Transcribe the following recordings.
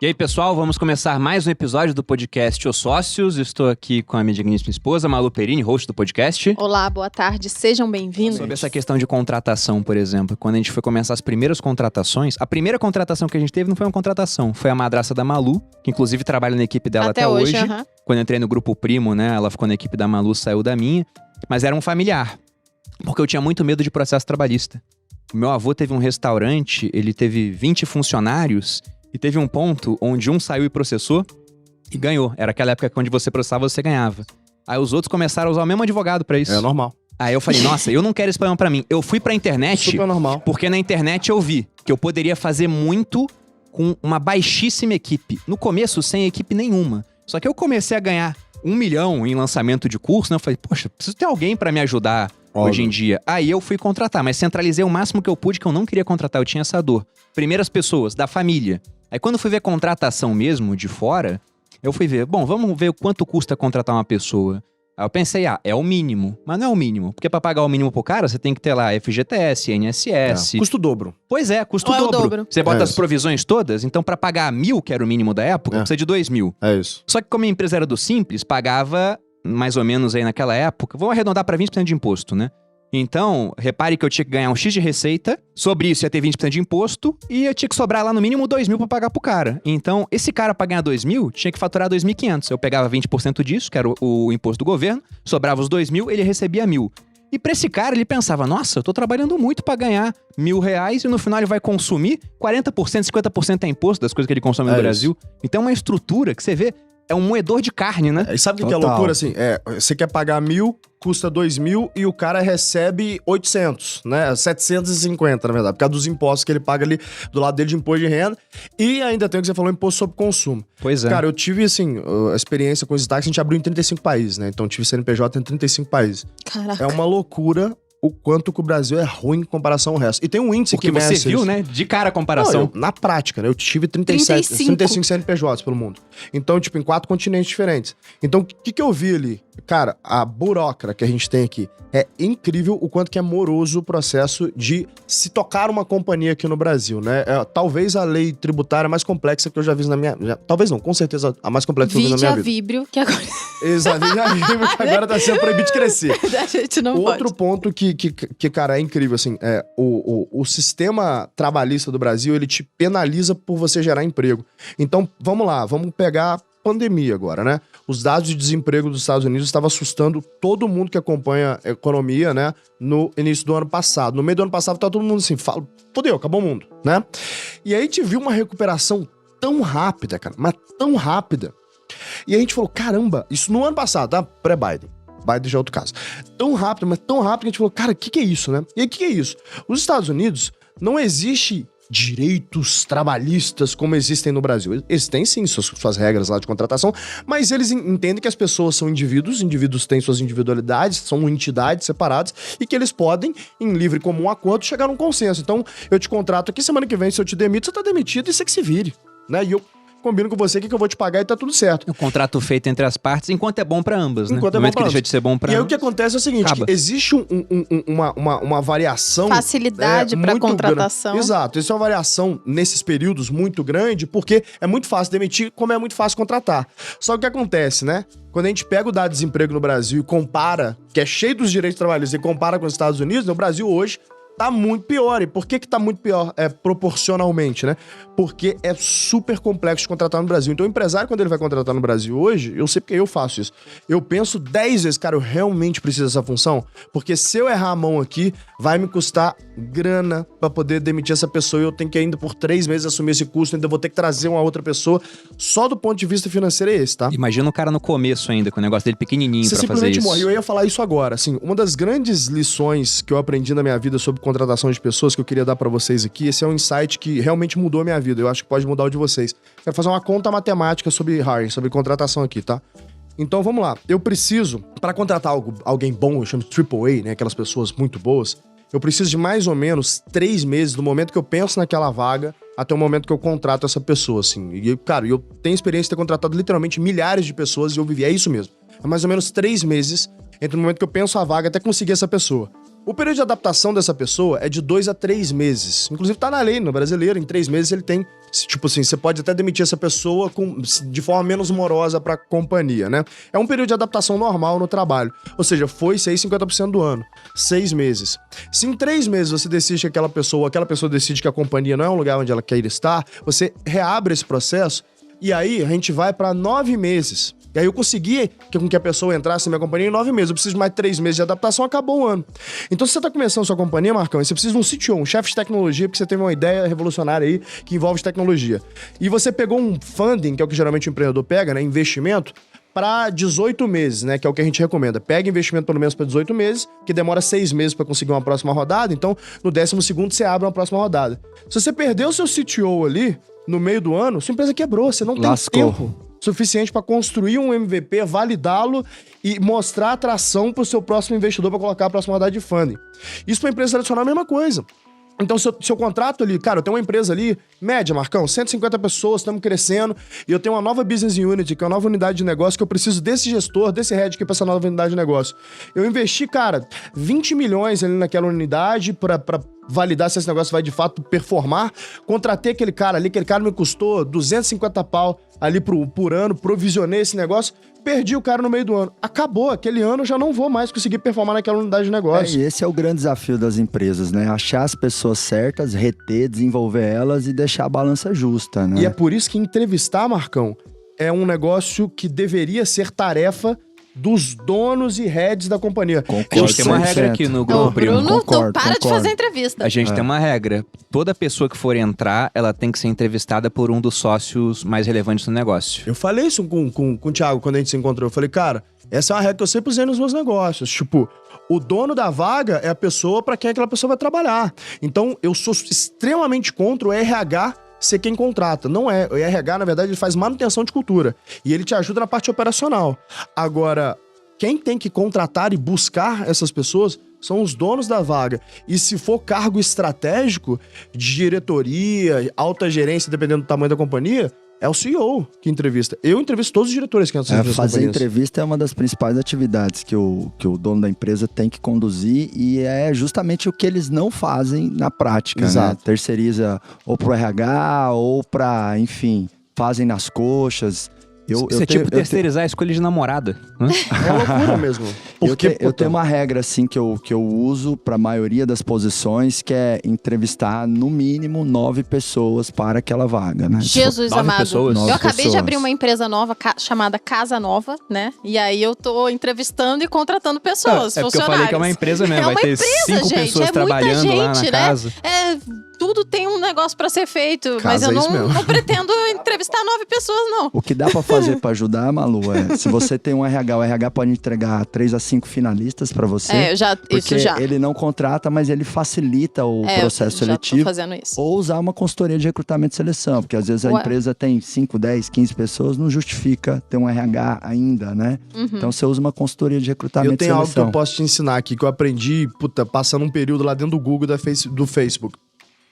E aí, pessoal, vamos começar mais um episódio do podcast Os Sócios. Estou aqui com a minha digníssima esposa, Malu Perini, host do podcast. Olá, boa tarde, sejam bem-vindos. Sobre essa questão de contratação, por exemplo, quando a gente foi começar as primeiras contratações, a primeira contratação que a gente teve não foi uma contratação, foi a madraça da Malu, que inclusive trabalha na equipe dela até hoje. Quando eu entrei no grupo Primo, né, ela ficou na equipe da Malu, saiu da minha, mas era um familiar, porque eu tinha muito medo de processo trabalhista. O meu avô teve um restaurante, ele teve 20 funcionários, e teve um ponto onde um saiu e processou e ganhou. Era aquela época que onde você processava, você ganhava. Aí os outros começaram a usar o mesmo advogado pra isso. É normal. Aí eu falei, nossa, eu não quero esse problema pra mim. Eu fui pra internet, super normal. Porque na internet eu vi que eu poderia fazer muito com uma baixíssima equipe. No começo, sem equipe nenhuma. Só que eu comecei a ganhar 1 milhão em lançamento de curso, né? Eu falei, poxa, preciso ter alguém pra me ajudar hoje em dia. Aí eu fui contratar, mas centralizei o máximo que eu pude, que eu não queria contratar, eu tinha essa dor. Primeiras pessoas, da família. Aí quando eu fui ver contratação mesmo, de fora, eu fui ver, bom, vamos ver quanto custa contratar uma pessoa. Aí eu pensei, é o mínimo. Mas não é o mínimo, porque pra pagar o mínimo pro cara, você tem que ter lá FGTS, INSS. Custa o dobro. Pois é, custa o dobro. Você bota as provisões todas, então pra pagar 1.000, que era o mínimo da época, precisa de 2.000. É isso. Só que como a empresa era do Simples, pagava mais ou menos aí naquela época, vamos arredondar pra 20% de imposto, né? Então, repare que eu tinha que ganhar um X de receita, sobre isso ia ter 20% de imposto, e eu tinha que sobrar lá no mínimo 2.000 pra pagar pro cara. Então, esse cara pra ganhar 2.000, tinha que faturar 2.500. Eu pegava 20% disso, que era o imposto do governo, sobrava os 2.000, ele recebia 1.000. E pra esse cara, ele pensava, nossa, eu tô trabalhando muito pra ganhar R$1.000, e no final ele vai consumir 40%, 50% é imposto das coisas que ele consome no Brasil. Então, é uma estrutura que você vê, é um moedor de carne, né? E sabe o que é loucura, assim? Você quer pagar 1.000, custa 2.000 e o cara recebe 800, né? 750, na verdade, por causa dos impostos que ele paga ali do lado dele de imposto de renda. E ainda tem o que você falou, imposto sobre consumo. Pois é. Cara, eu tive, assim, a experiência com os táxis, a gente abriu em 35 países, né? Então, eu tive CNPJ em 35 países. Caraca. É uma loucura o quanto que o Brasil é ruim em comparação ao resto. E tem um índice que você viu, né? De cara a comparação. Não, na prática, né? Eu tive 35 CNPJs pelo mundo. Então, tipo, em 4 continentes diferentes. Então, o que eu vi ali? Cara, a burocrata que a gente tem aqui é incrível o quanto que é moroso o processo de se tocar uma companhia aqui no Brasil, né? Talvez a lei tributária mais complexa que eu já vi na minha... talvez não, com certeza a mais complexa que eu vi na minha vida. Víbrio, que agora... Exato, Víbrio, que agora tá sendo proibido de crescer. A gente não Outro pode. ponto que, cara, é incrível, assim, o sistema trabalhista do Brasil, ele te penaliza por você gerar emprego. Então, vamos lá, vamos pegar pandemia agora, né? Os dados de desemprego dos Estados Unidos estavam assustando todo mundo que acompanha a economia, né? No início do ano passado. No meio do ano passado, tá todo mundo assim, fodeu, acabou o mundo, né? E aí a gente viu uma recuperação tão rápida, cara, mas tão rápida. E a gente falou, caramba, isso no ano passado, tá? Pré-Biden. Biden já é outro caso. Tão rápido, mas tão rápido que a gente falou, cara, o que é isso, né? E aí, o que é isso? Os Estados Unidos, não existe direitos trabalhistas como existem no Brasil. Eles têm, sim, suas regras lá de contratação, mas eles entendem que as pessoas são indivíduos têm suas individualidades, são entidades separadas e que eles podem, em livre e comum acordo, chegar num consenso. Então, eu te contrato aqui, semana que vem, se eu te demito, você tá demitido e você que se vire, né? E eu combino com você que eu vou te pagar e tá tudo certo. É um contrato feito entre as partes, enquanto é bom pra ambas, né? Enquanto no momento que deixa de ser bom pra ambas. E aí o que acontece é o seguinte, que existe uma variação... Facilidade pra contratação. Exato, existe uma variação nesses períodos muito grande, porque é muito fácil demitir, como é muito fácil contratar. Só que o que acontece, né? Quando a gente pega o dado de desemprego no Brasil e compara, que é cheio dos direitos trabalhistas, e compara com os Estados Unidos, no Brasil hoje tá muito pior. E por que tá muito pior? Proporcionalmente, né? Porque é super complexo de contratar no Brasil. Então o empresário, quando ele vai contratar no Brasil hoje, eu sei porque eu faço isso. Eu penso 10 vezes, cara, eu realmente preciso dessa função? Porque se eu errar a mão aqui, vai me custar grana pra poder demitir essa pessoa e eu tenho que ainda por 3 meses assumir esse custo, ainda vou ter que trazer uma outra pessoa. Só do ponto de vista financeiro é esse, tá? Imagina o cara no começo ainda, com o negócio dele pequenininho pra fazer isso. Morre. Eu ia falar isso agora, assim, uma das grandes lições que eu aprendi na minha vida sobre contratação de pessoas que eu queria dar pra vocês aqui, esse é um insight que realmente mudou a minha vida, eu acho que pode mudar o de vocês. Quero fazer uma conta matemática sobre hiring, sobre contratação aqui, tá? Então vamos lá, eu preciso, pra contratar alguém bom, eu chamo de AAA, né, aquelas pessoas muito boas, eu preciso de mais ou menos 3 meses do momento que eu penso naquela vaga até o momento que eu contrato essa pessoa, assim. E, cara, eu tenho experiência de ter contratado literalmente milhares de pessoas e eu vivi, é isso mesmo. É mais ou menos 3 meses entre o momento que eu penso a vaga até conseguir essa pessoa. O período de adaptação dessa pessoa é de 2 a 3 meses. Inclusive tá na lei, no brasileiro, em 3 meses ele tem... Tipo assim, você pode até demitir essa pessoa de forma menos morosa pra companhia, né? É um período de adaptação normal no trabalho. Ou seja, foi 50% do ano. 6 meses. Se em 3 meses você decide que aquela pessoa decide que a companhia não é um lugar onde ela quer estar, você reabre esse processo e aí a gente vai pra 9 meses. E aí eu consegui com que a pessoa entrasse na minha companhia em 9 meses. Eu preciso de mais 3 meses de adaptação, acabou o ano. Então, se você tá começando sua companhia, Marcão, você precisa de um CTO, um chefe de tecnologia, porque você teve uma ideia revolucionária aí que envolve tecnologia. E você pegou um funding, que é o que geralmente o empreendedor pega, né? Investimento, para 18 meses, né? Que é o que a gente recomenda. Pega investimento pelo menos para 18 meses, que demora 6 meses para conseguir uma próxima rodada. Então, no 12º, você abre uma próxima rodada. Se você perdeu o seu CTO ali, no meio do ano, sua empresa quebrou. Você não tem tempo suficiente para construir um MVP, validá-lo e mostrar atração para o seu próximo investidor para colocar a próxima rodada de funding. Isso para empresa tradicional é a mesma coisa. Então, seu contrato ali, cara, eu tenho uma empresa ali, média, Marcão, 150 pessoas, estamos crescendo, e eu tenho uma nova business unit, que é uma nova unidade de negócio, que eu preciso desse gestor, desse head aqui para essa nova unidade de negócio. Eu investi, cara, 20 milhões ali naquela unidade para validar se esse negócio vai de fato performar. Contratei aquele cara ali, aquele cara me custou 250 pau ali por ano, provisionei esse negócio, perdi o cara no meio do ano. Acabou, aquele ano eu já não vou mais conseguir performar naquela unidade de negócio. E esse é o grande desafio das empresas, né? Achar as pessoas certas, reter, desenvolver elas e deixar a balança justa, né? E é por isso que entrevistar, Marcão, é um negócio que deveria ser tarefa dos donos e heads da companhia. Concordo, a gente tem uma regra aqui no Grupo Primo. Bruno, para de fazer entrevista. A gente tem uma regra. Toda pessoa que for entrar, ela tem que ser entrevistada por um dos sócios mais relevantes do negócio. Eu falei isso com o Thiago quando a gente se encontrou. Eu falei, cara, essa é uma regra que eu sempre usei nos meus negócios. Tipo, o dono da vaga é a pessoa para quem aquela pessoa vai trabalhar. Então, eu sou extremamente contra o RH ser quem contrata. Não é. O RH, na verdade, ele faz manutenção de cultura. E ele te ajuda na parte operacional. Agora, quem tem que contratar e buscar essas pessoas são os donos da vaga. E se for cargo estratégico, de diretoria, alta gerência, dependendo do tamanho da companhia, é o CEO que entrevista. Eu entrevisto todos os diretores que entram nessas fazer entrevista é uma das principais atividades que o dono da empresa tem que conduzir e é justamente o que eles não fazem na prática, né? Terceiriza ou pro RH ou pra, enfim, fazem nas coxas. Isso é tipo terceirizar a escolha de namorada. Né? É loucura mesmo. Eu tenho uma regra, assim, que eu uso para a maioria das posições, que é entrevistar, no mínimo, 9 pessoas para aquela vaga, né? Jesus amado. Pessoas. Eu acabei de abrir uma empresa nova, chamada Casa Nova, né? E aí eu tô entrevistando e contratando pessoas, porque eu falei que é uma empresa mesmo. É vai ter 5 pessoas trabalhando lá na casa. Tudo tem um negócio pra ser feito, mas eu não pretendo entrevistar 9 pessoas, não. O que dá pra fazer pra ajudar, Malu, se você tem um RH, o RH pode entregar 3 a 5 finalistas pra você. Isso já. Ele não contrata, mas ele facilita o processo seletivo. Tô fazendo isso. Ou usar uma consultoria de recrutamento e seleção, porque às vezes a empresa tem 5, 10, 15 pessoas, não justifica ter um RH ainda, né? Uhum. Então você usa uma consultoria de recrutamento e seleção. Eu tenho algo que eu posso te ensinar aqui, que eu aprendi, passando um período lá dentro do Google do Facebook.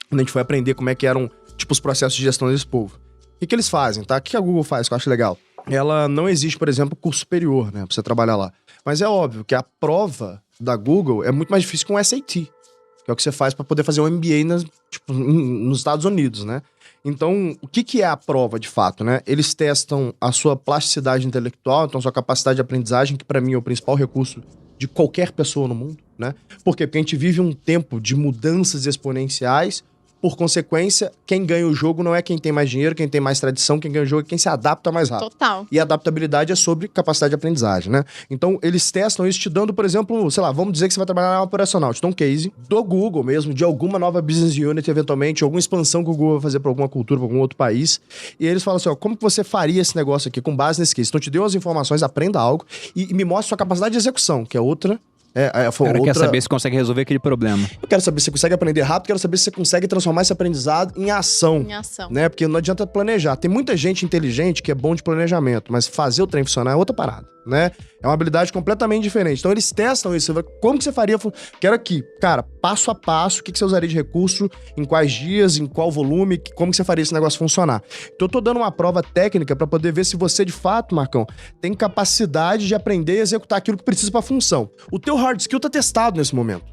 Quando a gente foi aprender como é que eram, os processos de gestão desse povo. O que eles fazem, tá? O que a Google faz, que eu acho legal? Ela não existe, por exemplo, curso superior, né? Pra você trabalhar lá. Mas é óbvio que a prova da Google é muito mais difícil que um SAT. Que é o que você faz para poder fazer um MBA nos Estados Unidos, né? Então, o que é a prova, de fato, né? Eles testam a sua plasticidade intelectual, então a sua capacidade de aprendizagem, que para mim é o principal recurso de qualquer pessoa no mundo, né? Por quê? Porque a gente vive um tempo de mudanças exponenciais. Por consequência, quem ganha o jogo não é quem tem mais dinheiro, quem tem mais tradição, quem ganha o jogo é quem se adapta mais rápido. Total. E a adaptabilidade é sobre capacidade de aprendizagem, né? Então, eles testam isso te dando, por exemplo, sei lá, vamos dizer que você vai trabalhar na área operacional. Te dá um case do Google mesmo, de alguma nova business unit, eventualmente, alguma expansão que o Google vai fazer para alguma cultura, para algum outro país. E eles falam assim, como que você faria esse negócio aqui com base nesse case? Então, te deu as informações, aprenda algo e me mostra sua capacidade de execução, que é outra... Quer saber se consegue resolver aquele problema. Eu quero saber se você consegue aprender rápido, quero saber se você consegue transformar esse aprendizado em ação. Né? Porque não adianta planejar. Tem muita gente inteligente que é bom de planejamento, mas fazer o trem funcionar é outra parada, né? É uma habilidade completamente diferente. Então eles testam isso. Como que você faria? Quero aqui, cara, passo a passo, o que você usaria de recurso, em quais dias, em qual volume, como que você faria esse negócio funcionar. Então eu tô dando uma prova técnica para poder ver se você, de fato, Marcão, tem capacidade de aprender e executar aquilo que precisa pra função. O teu hard skill tá testado nesse momento.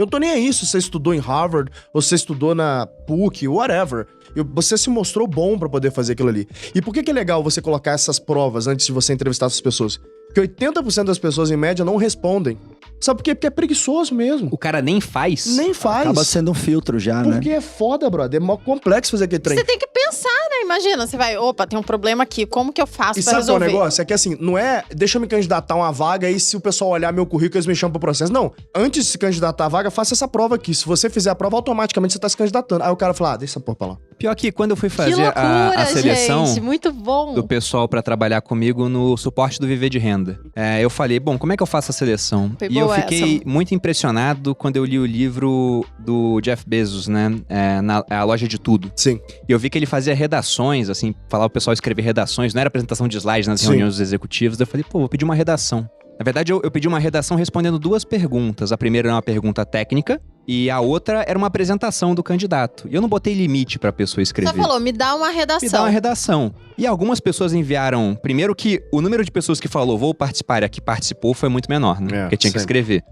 Eu não tô nem aí se você estudou em Harvard, ou se você estudou na PUC, whatever. Você se mostrou bom pra poder fazer aquilo ali. E por que é legal você colocar essas provas antes de você entrevistar essas pessoas? Porque 80% das pessoas, em média, não respondem. Sabe por quê? Porque é preguiçoso mesmo. O cara nem faz. Nem faz. Acaba sendo um filtro já, né? Porque é foda, brother. É mó complexo fazer aquele trem. Você tem que pensar, né? Imagina, você vai, opa, tem um problema aqui, como que eu faço E pra sabe qual é o resolver? negócio? É que assim, não é deixa eu me candidatar a uma vaga e se o pessoal olhar meu currículo, eles me chamam pro processo. Não. Antes de se candidatar à vaga, faça essa prova aqui. Se você fizer a prova, automaticamente você tá se candidatando. Aí o cara fala, deixa essa porra pra lá. Pior que quando eu fui Que fazer loucura, a seleção gente, muito bom. do pessoal pra trabalhar comigo no suporte do Viver de Renda, eu falei, bom, como é que eu faço a seleção? Foi E eu boa fiquei essa. muito impressionado quando eu li o livro do Jeff Bezos, né? A Loja de Tudo. Sim. E eu vi que ele fazia redações, assim, falava o pessoal escrever redações, não era apresentação de slides nas Sim. reuniões dos executivos. Eu falei, pô, vou pedir uma redação. Na verdade, eu pedi uma redação respondendo 2 perguntas. A primeira era uma pergunta técnica e a outra era uma apresentação do candidato. E eu não botei limite pra pessoa escrever. Só falou, me dá uma redação. Me dá uma redação. E algumas pessoas enviaram... Primeiro que o número de pessoas que falou vou participar e a que participou foi muito menor, né? Porque tinha que sempre. escrever.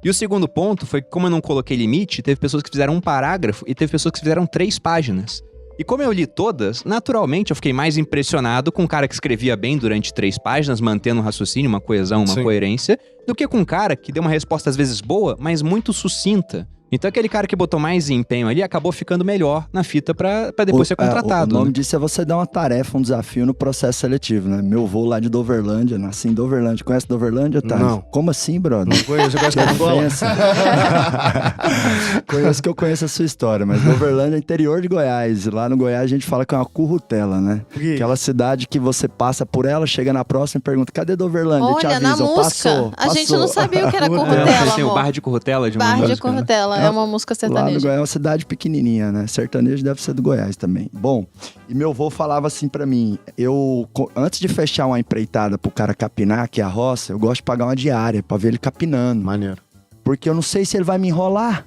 E o segundo ponto foi que, como eu não coloquei limite, teve pessoas que fizeram 1 parágrafo e teve pessoas que fizeram 3 páginas. E como eu li todas, naturalmente eu fiquei mais impressionado com um cara que escrevia bem durante 3 páginas, mantendo um raciocínio, uma coesão, uma Sim. coerência, do que com um cara que deu uma resposta às vezes boa, mas muito sucinta. Então aquele cara que botou mais empenho ali acabou ficando melhor na fita pra depois ser contratado. O nome né? disso é você dar uma tarefa, um desafio no processo seletivo, né? Meu vô lá de Doverlândia, nasci em Doverlândia. Conhece Doverlândia, Thales? Não. Como assim, brother? Não conheço, você conhece Coca-Cola? Ofensa. Conheço que eu conheço a sua história, mas Doverlândia é interior de Goiás. E lá no Goiás a gente fala que é uma currutela, né? Que? Aquela cidade que você passa por ela, chega na próxima e pergunta, cadê Doverlândia? E te Olha, na avisam, música, passou, a gente passou. não sabia o que era Currutela. Currutela, Tem o amor. Bar de Currutela de uma Bar de música, né? Currutela, é uma música Lá no sertaneja. Goiás é uma cidade pequenininha, né? Sertanejo deve ser do Goiás também. Bom, e meu avô falava assim pra mim, antes de fechar uma empreitada pro cara capinar, que é a roça, eu gosto de pagar uma diária pra ver ele capinando. Maneiro. Porque eu não sei se ele vai me enrolar.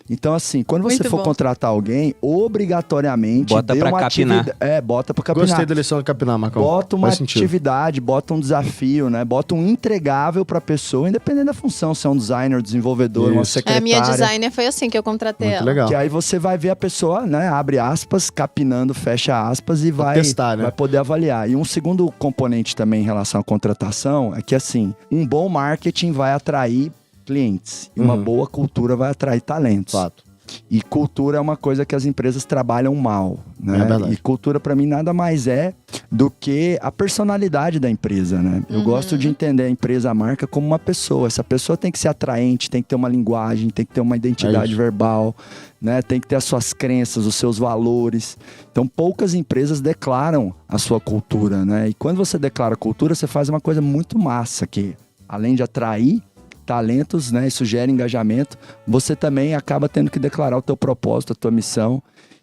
Então, assim, quando você Muito for bom. contratar alguém, obrigatoriamente Bota dê pra uma capinar. atividade. Bota pra capinar. Gostei da lição de capinar, Marcão. Bota uma Faz sentido. atividade, bota um desafio, né? Bota um entregável pra pessoa, independente da função, se é um designer, desenvolvedor, uma Isso. secretária. A minha designer foi assim que eu contratei Muito ela. legal. Que aí você vai ver a pessoa, né? Abre aspas, capinando, fecha aspas e vai testar, né? vai poder avaliar. E um segundo componente também em relação à contratação é que, assim, um bom marketing vai atrair clientes. E uma Uhum. boa cultura vai atrair talentos. Fato. E cultura é uma coisa que as empresas trabalham mal, né? É verdade. E cultura, pra mim, nada mais é do que a personalidade da empresa, né? Eu gosto de entender a empresa, a marca, como uma pessoa. Essa pessoa tem que ser atraente, tem que ter uma linguagem, tem que ter uma identidade isso. verbal, né? Tem que ter as suas crenças, os seus valores. Então, poucas empresas declaram a sua cultura, né? E quando você declara cultura, você faz uma coisa muito massa, que além de atrair talentos, né? Isso gera engajamento. Você também acaba tendo que declarar o teu propósito, a tua missão.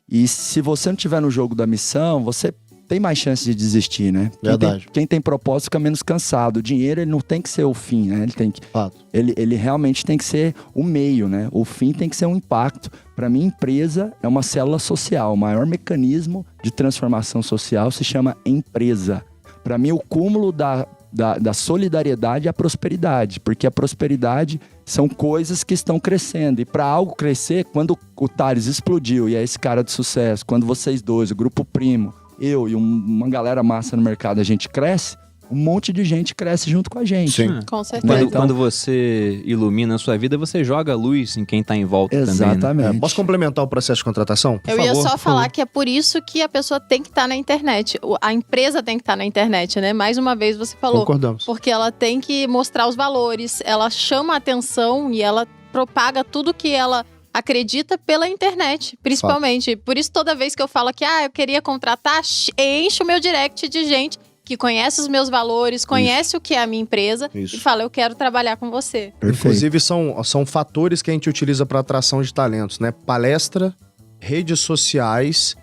E se você não estiver no jogo da missão, você tem mais chance de desistir, né? Verdade. Quem tem propósito fica menos cansado. O dinheiro, ele não tem que ser o fim, né? Fato. Ele realmente tem que ser o meio, né? O fim tem que ser um impacto. Para mim, empresa é uma célula social. O maior mecanismo de transformação social se chama empresa. Para mim, o cúmulo da solidariedade e a prosperidade, porque a prosperidade são coisas que estão crescendo, e para algo crescer, quando o Thales explodiu e é esse cara de sucesso, quando vocês dois, o Grupo Primo, eu e uma galera massa no mercado, a gente cresce, um monte de gente cresce junto com a gente. Sim. Com certeza. Quando, Então- quando você ilumina a sua vida, você joga luz em quem tá em volta também, né? Exatamente. Posso complementar o processo de contratação? Eu ia favor, só por falar favor. que é por isso que a pessoa tem que estar na internet. A empresa tem que estar na internet, né? Mais uma vez você falou. Concordamos. Porque ela tem que mostrar os valores, ela chama a atenção e ela propaga tudo que ela acredita pela internet, principalmente. Por isso, toda vez que eu falo que eu queria contratar, enche o meu direct de gente que conhece os meus valores, conhece o que é a minha empresa Isso. e fala, eu quero trabalhar com você. Perfeito. Inclusive, são fatores que a gente utiliza para atração de talentos, né? Palestra, redes sociais,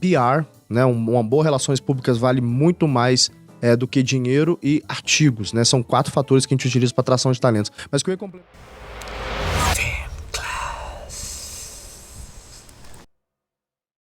PR, né? Uma boa relações públicas vale muito mais do que dinheiro, e artigos, né? São 4 fatores que a gente utiliza para atração de talentos. Mas o que eu ia complementar...